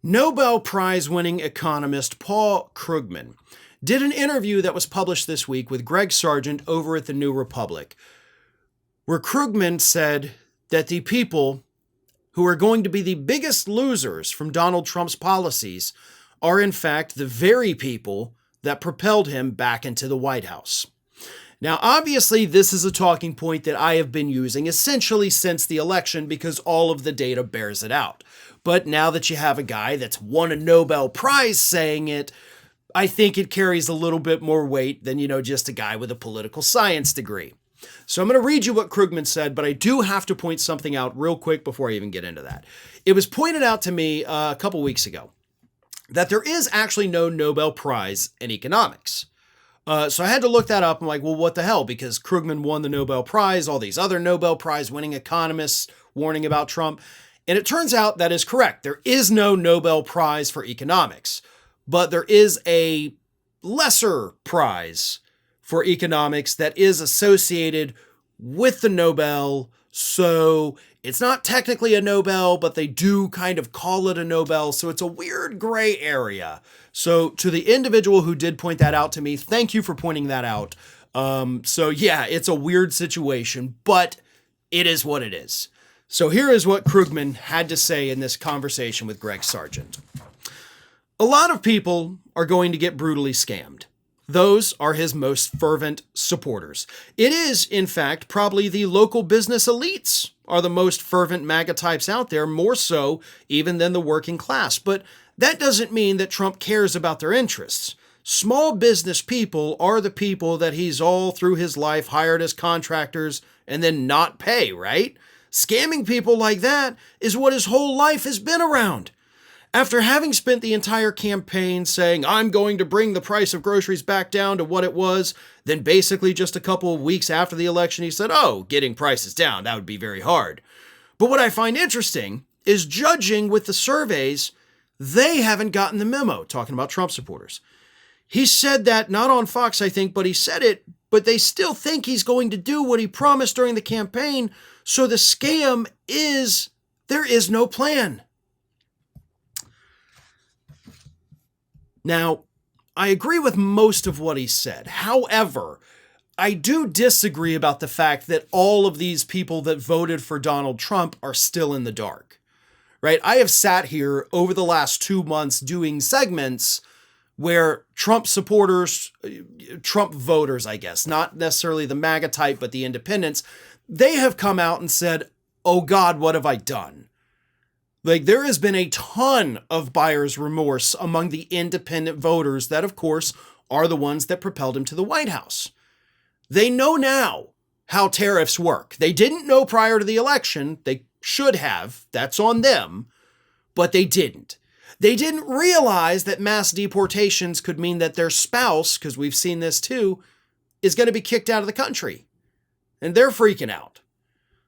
Nobel Prize-winning economist Paul Krugman did an interview that was published this week with Greg Sargent over at the New Republic, where Krugman said that the people who are going to be the biggest losers from Donald Trump's policies are in fact the very people that propelled him back into the White House. Now, obviously, this is a talking point that I have been using essentially since the election because all of the data bears it out. But now that you have a guy that's won a Nobel Prize saying it, I think it carries a little bit more weight than, just a guy with a political science degree. So I'm going to read you what Krugman said, but I do have to point something out real quick before I even get into that. It was pointed out to me a couple weeks ago that there is actually no Nobel Prize in economics. So I had to look that up. I'm like, well, what the hell? Because Krugman won the Nobel Prize, all these other Nobel Prize-winning economists warning about Trump. And it turns out that is correct. There is no Nobel Prize for economics, but there is a lesser prize for economics that is associated with the Nobel. So it's not technically a Nobel, but they do kind of call it a Nobel. So it's a weird gray area. So to the individual who did point that out to me, thank you for pointing that out. So yeah, it's a weird situation, but it is what it is. So here is what Krugman had to say in this conversation with Greg Sargent. A lot of people are going to get brutally scammed. Those are his most fervent supporters. It is, in fact, probably the local business elites are the most fervent MAGA types out there, more so even than the working class. But that doesn't mean that Trump cares about their interests. Small business people are the people that he's all through his life hired as contractors and then not pay, right? Scamming people like that is what his whole life has been around. After having spent the entire campaign saying, I'm going to bring the price of groceries back down to what it was, then basically just a couple of weeks after the election, he said, getting prices down, that would be very hard. But what I find interesting is judging with the surveys, they haven't gotten the memo, talking about Trump supporters. He said that not on Fox, I think, but he said it, but they still think he's going to do what he promised during the campaign. So the scam is, there is no plan. Now, I agree with most of what he said. However, I do disagree about the fact that all of these people that voted for Donald Trump are still in the dark, right? I have sat here over the last 2 months doing segments where Trump supporters, Trump voters, I guess, not necessarily the MAGA type, but the independents, they have come out and said, oh God, what have I done? Like, there has been a ton of buyer's remorse among the independent voters that, of course, are the ones that propelled him to the White House. They know now how tariffs work. They didn't know prior to the election. They should have. That's on them. But they didn't. They didn't realize that mass deportations could mean that their spouse, because we've seen this too, is going to be kicked out of the country. And they're freaking out.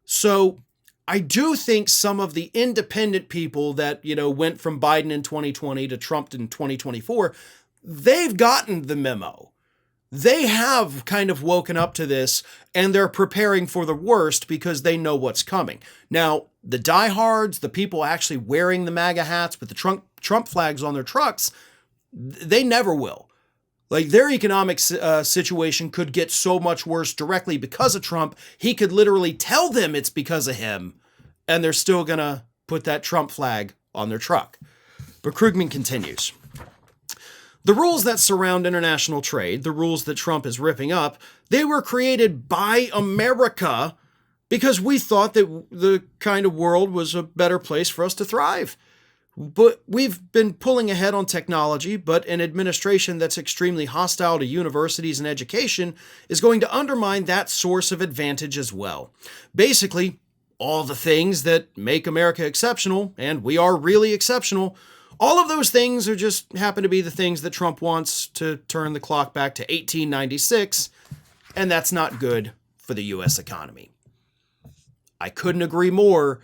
So I do think some of the independent people that, went from Biden in 2020 to Trump in 2024, they've gotten the memo. They have kind of woken up to this and they're preparing for the worst because they know what's coming. Now, the diehards, the people actually wearing the MAGA hats with the Trump flags on their trucks, they never will. Like, their economic situation could get so much worse directly because of Trump. He could literally tell them it's because of him, and they're still going to put that Trump flag on their truck. But Krugman continues. The rules that surround international trade, the rules that Trump is ripping up, they were created by America because we thought that the kind of world was a better place for us to thrive. But we've been pulling ahead on technology, but an administration that's extremely hostile to universities and education is going to undermine that source of advantage as well. Basically, all the things that make America exceptional, and we are really exceptional, all of those things are just happen to be the things that Trump wants to turn the clock back to 1896, and that's not good for the U.S. economy. I couldn't agree more,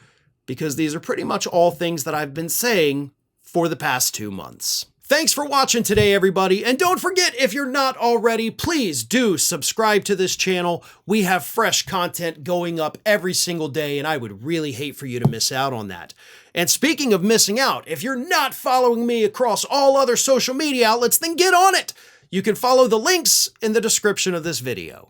because these are pretty much all things that I've been saying for the past 2 months. Thanks for watching today, everybody. And don't forget, if you're not already, please do subscribe to this channel. We have fresh content going up every single day, and I would really hate for you to miss out on that. And speaking of missing out, if you're not following me across all other social media outlets, then get on it. You can follow the links in the description of this video.